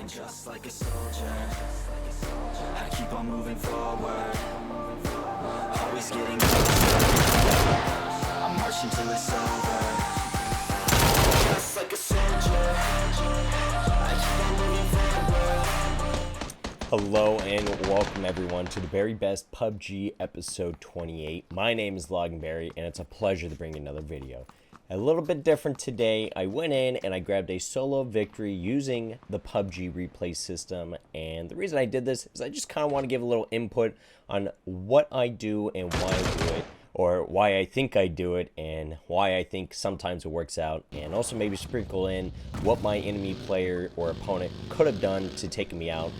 mind just like a soldier. I keep on moving forward, always getting closer. I'm marching till it's over. Just like a soldier, I keep on moving forward. Hello and welcome everyone to the very best PUBG episode 28. My name is LogNberry and it's a pleasure to bring you another video. A little bit different today. I went in and I grabbed a solo victory using the PUBG replay system, and the reason I did this is I just kind of want to give a little input on what I do and why I do it, or why I think I do it and why I think sometimes it works out, and also maybe sprinkle in what my enemy player or opponent could have done to take me out.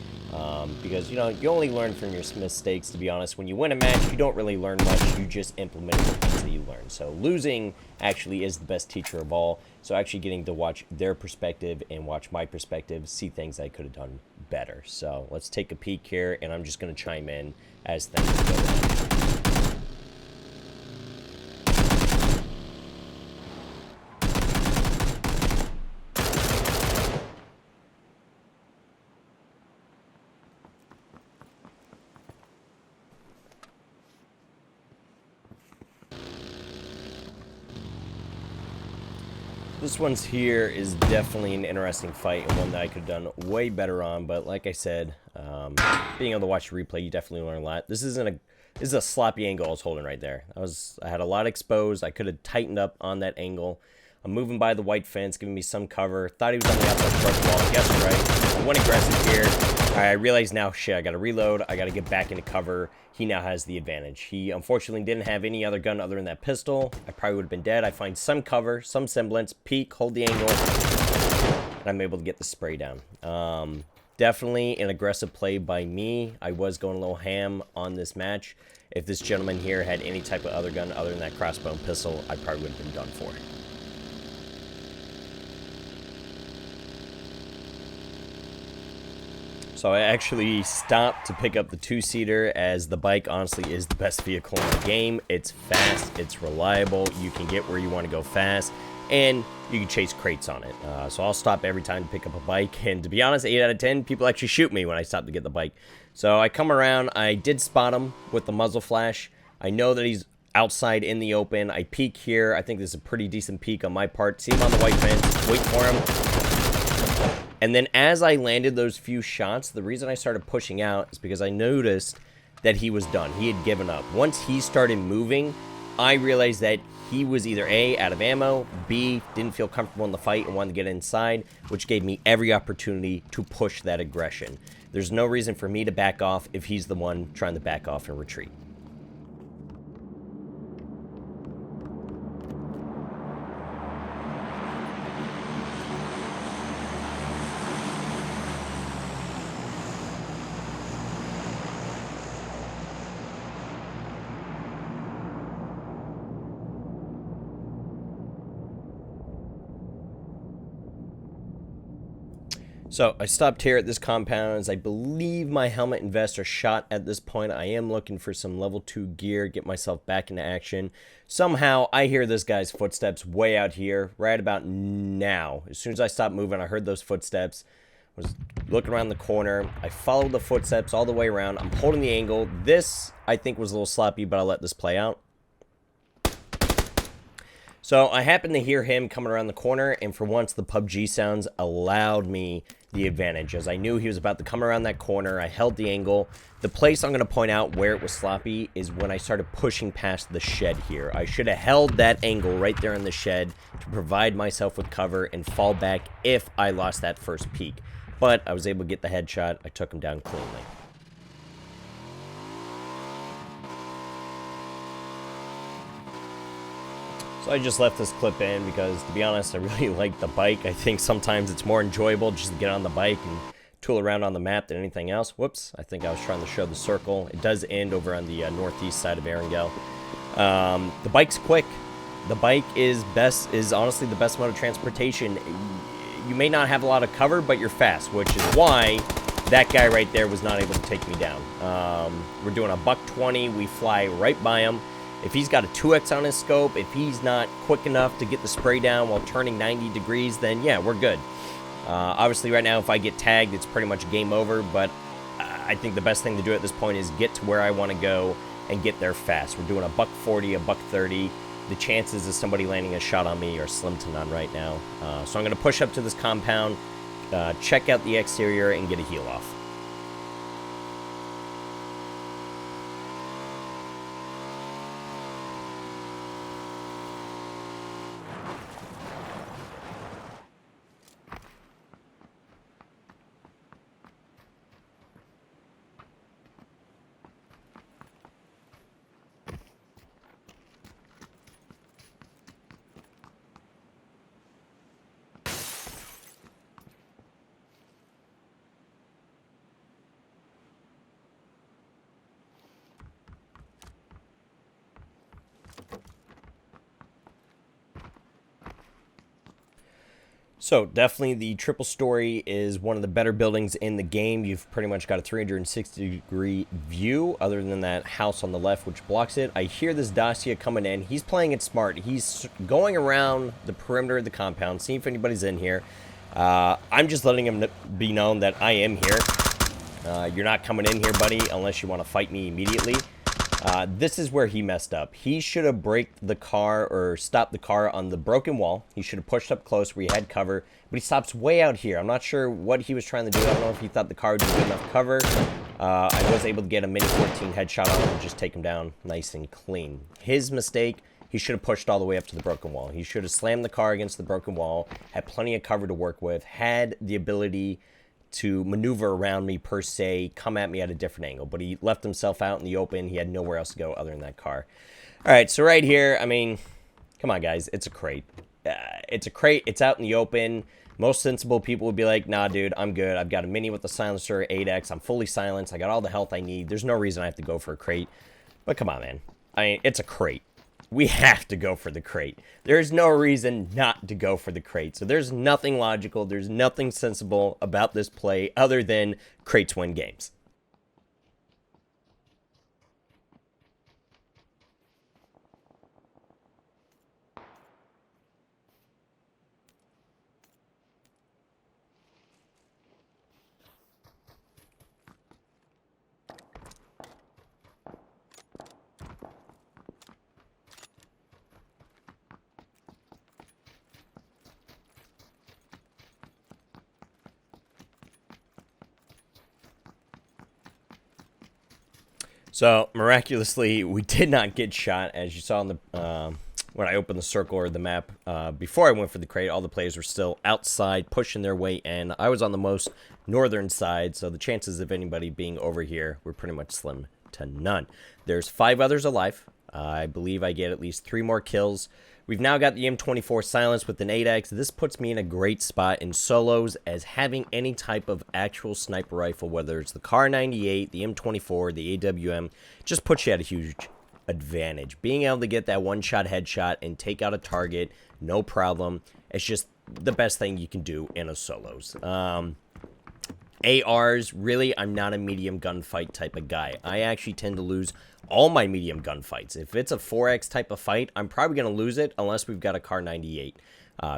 Because, you know, you only learn from your mistakes, to be honest. When you win a match, you don't really learn much. You just implement the things that you learn. So losing actually is the best teacher of all. So actually getting to watch their perspective and watch my perspective, see things I could have done better. So let's take a peek here, and I'm just going to chime in as things go. This one's here is definitely an interesting fight and one that I could have done way better on, but like I said, being able to watch the replay, you definitely learn a lot. This is a sloppy angle I was holding right there. I had a lot exposed. I could have tightened up on that angle. I'm moving by the white fence, giving me some cover. Thought he was on the outside front wall. Guess right. I went aggressive here. All right, I realized now, shit, I got to reload. I got to get back into cover. He now has the advantage. He unfortunately didn't have any other gun other than that pistol. I probably would have been dead. I find some cover, some semblance, peek, hold the angle, and I'm able to get the spray down. Definitely an aggressive play by me. I was going a little ham on this match. If this gentleman here had any type of other gun other than that crossbow and pistol, I probably would have been done for. So I actually stopped to pick up the two-seater, as the bike honestly is the best vehicle in the game. It's fast, it's reliable, you can get where you want to go fast, and you can chase crates on it. So I'll stop every time to pick up a bike, and to be honest, 8 out of 10 people actually shoot me when I stop to get the bike. So I come around, I did spot him with the muzzle flash. I know that he's outside in the open. I peek here. I think this is a pretty decent peek on my part. See him on the white fence, wait for him. And then as I landed those few shots, the reason I started pushing out is because I noticed that he was done. He had given up. Once he started moving, I realized that he was either A, out of ammo, B, didn't feel comfortable in the fight and wanted to get inside, which gave me every opportunity to push that aggression. There's no reason for me to back off if he's the one trying to back off and retreat. So I stopped here at this compound, as I believe my helmet and vest are shot at this point. I am looking for some level 2 gear, get myself back into action. Somehow I hear this guy's footsteps way out here right about now. As soon as I stopped moving, I heard those footsteps. I was looking around the corner. I followed the footsteps all the way around. I'm holding the angle. This, I think, was a little sloppy, but I'll let this play out. So I happened to hear him coming around the corner, and for once the PUBG sounds allowed me the advantage, as I knew he was about to come around that corner. I held the angle. The place I'm going to point out where it was sloppy is when I started pushing past the shed here. I should have held that angle right there in the shed to provide myself with cover and fall back if I lost that first peek. But I was able to get the headshot. I took him down cleanly. So I just left this clip in because, to be honest, I really like the bike. I think sometimes it's more enjoyable just to get on the bike and tool around on the map than anything else. Whoops, I think I was trying to show the circle. It does end over on the northeast side of Erangel. The bike's quick. The bike is honestly the best mode of transportation. You may not have a lot of cover, but you're fast, which is why that guy right there was not able to take me down. We're doing a $120. We fly right by him. If he's got a 2x on his scope, if he's not quick enough to get the spray down while turning 90 degrees, then yeah, we're good. Obviously, right now, if I get tagged, it's pretty much game over, but I think the best thing to do at this point is get to where I want to go and get there fast. We're doing a $140, a $130. The chances of somebody landing a shot on me are slim to none right now. So I'm going to push up to this compound, check out the exterior, and get a heal off. So definitely the triple story is one of the better buildings in the game. You've pretty much got a 360-degree view other than that house on the left, which blocks it. I hear this Dacia coming in. He's playing it smart. He's going around the perimeter of the compound, seeing if anybody's in here. I'm just letting him be known that I am here. You're not coming in here, buddy, unless you want to fight me immediately. This is where he messed up. He should have braked the car or stopped the car on the broken wall. He should have pushed up close where he had cover, but he stops way out here. I'm not sure what he was trying to do. I don't know if he thought the car would be good enough cover. I was able to get a mini 14 headshot on him and just take him down nice and clean. His mistake, he should have pushed all the way up to the broken wall. He should have slammed the car against the broken wall, had plenty of cover to work with, had the ability to maneuver around me per se, come at me at a different angle, but he left himself out in the open. He had nowhere else to go other than that car. All right, so right here, I mean, come on, guys, it's a crate. It's a crate. It's out in the open. Most sensible people would be like, nah, dude, I'm good. I've got a mini with a silencer, 8x. I'm fully silenced. I got all the health I need. There's no reason I have to go for a crate. But come on, man. I mean, it's a crate. We have to go for the crate. There's no reason not to go for the crate. So there's nothing logical. There's nothing sensible about this play other than crates win games. So, miraculously, we did not get shot. As you saw in the when I opened the circle or the map, before I went for the crate, all the players were still outside, pushing their way in. I was on the most northern side, so the chances of anybody being over here were pretty much slim to none. There's 5 others alive. I believe I get at least 3 more kills. We've now got the M24 silenced with an 8x. This puts me in a great spot in solos, as having any type of actual sniper rifle, whether it's the Kar 98, the M24, the AWM, just puts you at a huge advantage. Being able to get that one-shot headshot and take out a target, no problem. It's just the best thing you can do in a solos. ARs, really, I'm not a medium gunfight type of guy. I actually tend to lose all my medium gunfights. If it's a 4x type of fight, I'm probably going to lose it unless we've got a Kar 98.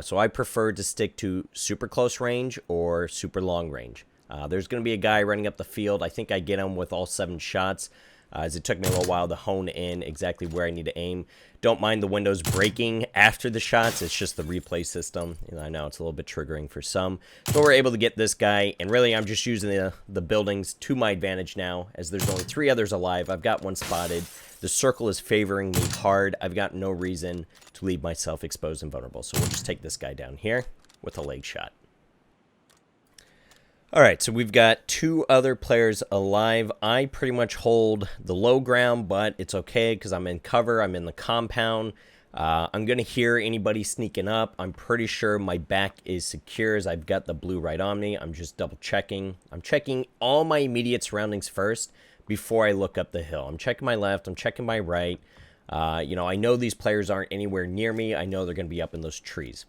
So I prefer to stick to super close range or super long range. There's going to be a guy running up the field. I think I get him with all 7 shots, as it took me a little while to hone in exactly where I need to aim. Don't mind the windows breaking after the shots. It's just the replay system. You know, I know it's a little bit triggering for some. So we're able to get this guy, and really I'm just using the buildings to my advantage now, as there's only 3 others alive. I've got one spotted. The circle is favoring me hard. I've got no reason to leave myself exposed and vulnerable. So we'll just take this guy down here with a leg shot. Alright, so we've got 2 other players alive. I pretty much hold the low ground, but it's okay because I'm in cover. I'm in the compound. I'm going to hear anybody sneaking up. I'm pretty sure my back is secure as I've got the blue right on me. I'm just double checking. I'm checking all my immediate surroundings first before I look up the hill. I'm checking my left. I'm checking my right. You know, I know these players aren't anywhere near me. I know they're going to be up in those trees.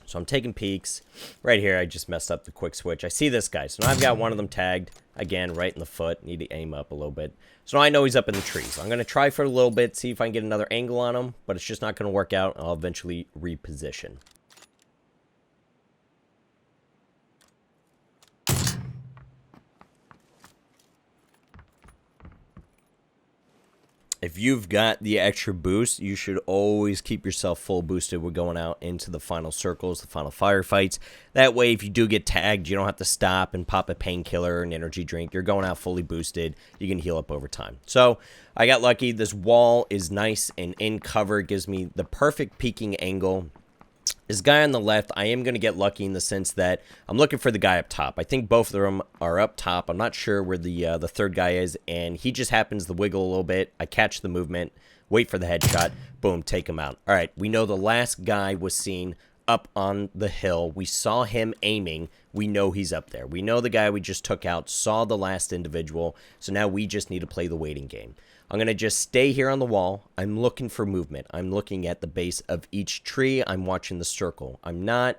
So I'm taking peeks. Right here, I just messed up the quick switch. I see this guy. So now I've got one of them tagged. Again, right in the foot. Need to aim up a little bit. So now I know he's up in the trees. I'm going to try for a little bit, see if I can get another angle on him. But it's just not going to work out. I'll eventually reposition. if you've got the extra boost, you should always keep yourself full boosted when going out into the final circles, the final firefights. That way, if you do get tagged, you don't have to stop and pop a painkiller or an energy drink. You're going out fully boosted. You can heal up over time. So I got lucky. This wall is nice and in cover. It gives me the perfect peeking angle. This guy on the left, I am going to get lucky in the sense that I'm looking for the guy up top. I think both of them are up top. I'm not sure where the third guy is, and he just happens to wiggle a little bit. I catch the movement, wait for the headshot, boom, take him out. All right, we know the last guy was seen up on the hill. We saw him aiming. We know he's up there. We know the guy we just took out saw the last individual, so now we just need to play the waiting game. I'm going to just stay here on the wall. I'm looking for movement. I'm looking at the base of each tree. I'm watching the circle. I'm not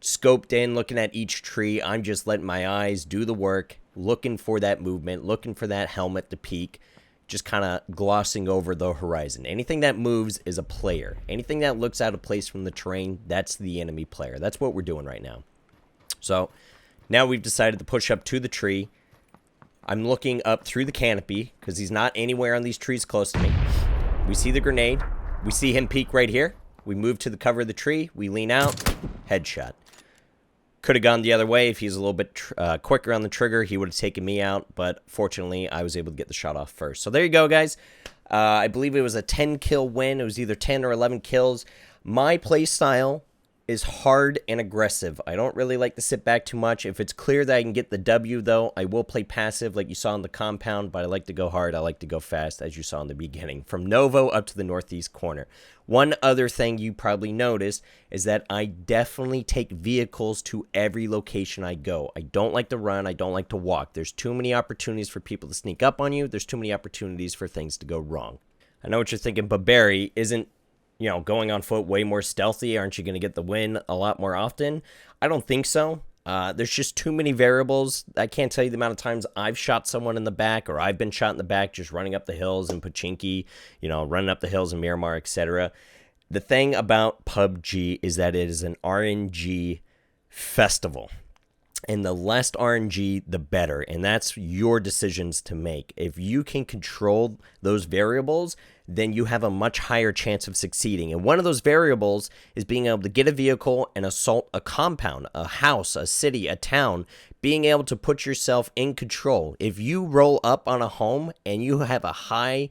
scoped in looking at each tree. I'm just letting my eyes do the work, looking for that movement, looking for that helmet to peek, just kind of glossing over the horizon. Anything that moves is a player. Anything that looks out of place from the terrain, that's the enemy player. That's what we're doing right now. So now we've decided to push up to the tree. I'm looking up through the canopy because he's not anywhere on these trees close to me. We see the grenade. We see him peek right here. We move to the cover of the tree. We lean out. Headshot. Could have gone the other way. If he's a little bit quicker on the trigger, he would have taken me out. But fortunately, I was able to get the shot off first. So there you go, guys. I believe it was a 10-kill win. It was either 10 or 11 kills. My play style is hard and aggressive. I don't really like to sit back too much. If it's clear that I can get the W, though, I will play passive like you saw in the compound, but I like to go hard. I like to go fast, as you saw in the beginning, from Novo up to the northeast corner. One other thing you probably noticed is that I definitely take vehicles to every location I go. I don't like to run. I don't like to walk. There's too many opportunities for people to sneak up on you. There's too many opportunities for things to go wrong. I know what you're thinking, but Barry isn't, you know, going on foot way more stealthy. Aren't you going to get the win a lot more often? I don't think so. There's just too many variables. I can't tell you the amount of times I've shot someone in the back, or I've been shot in the back just running up the hills in Pochinki, you know, running up the hills in Miramar, etc. The thing about PUBG is that it is an RNG festival. And the less RNG, the better. And that's your decisions to make. If you can control those variables, then you have a much higher chance of succeeding. And one of those variables is being able to get a vehicle and assault a compound, a house, a city, a town, being able to put yourself in control. If you roll up on a home and you have a high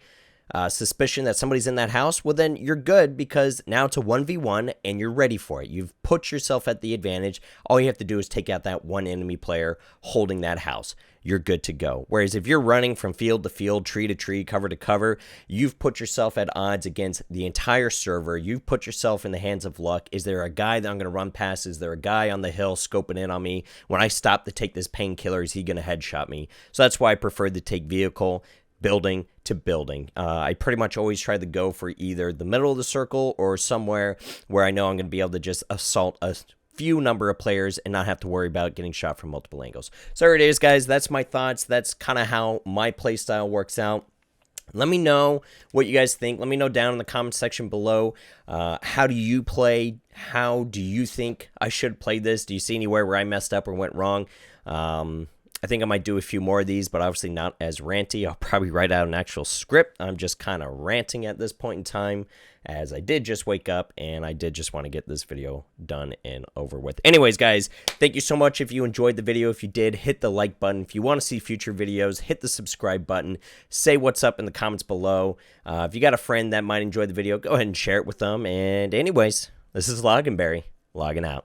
suspicion that somebody's in that house, well, then you're good, because now it's a 1v1 and you're ready for it. You've put yourself at the advantage. All you have to do is take out that one enemy player holding that house. You're good to go. Whereas if you're running from field to field, tree to tree, cover to cover, you've put yourself at odds against the entire server. You've put yourself in the hands of luck. Is there a guy that I'm going to run past? Is there a guy on the hill scoping in on me? When I stop to take this painkiller, is he going to headshot me? So that's why I prefer to take vehicle, building to building. I pretty much always try to go for either the middle of the circle or somewhere where I know I'm going to be able to just assault a few number of players and not have to worry about getting shot from multiple angles. So there it is, guys. That's my thoughts. That's kind of how my play style works out. Let me know what you guys think. Let me know down in the comment section below. How do you play? How do you think I should play this? Do you see anywhere where I messed up or went wrong? I think I might do a few more of these, but obviously not as ranty. I'll probably write out an actual script. I'm just kind of ranting at this point in time, as I did just wake up, and I did just want to get this video done and over with. Anyways, guys, thank you so much. If you enjoyed the video, if you did, hit the like button. If you want to see future videos, hit the subscribe button. Say what's up in the comments below. If you got a friend that might enjoy the video, go ahead and share it with them. And anyways, this is LogNberry, logging out.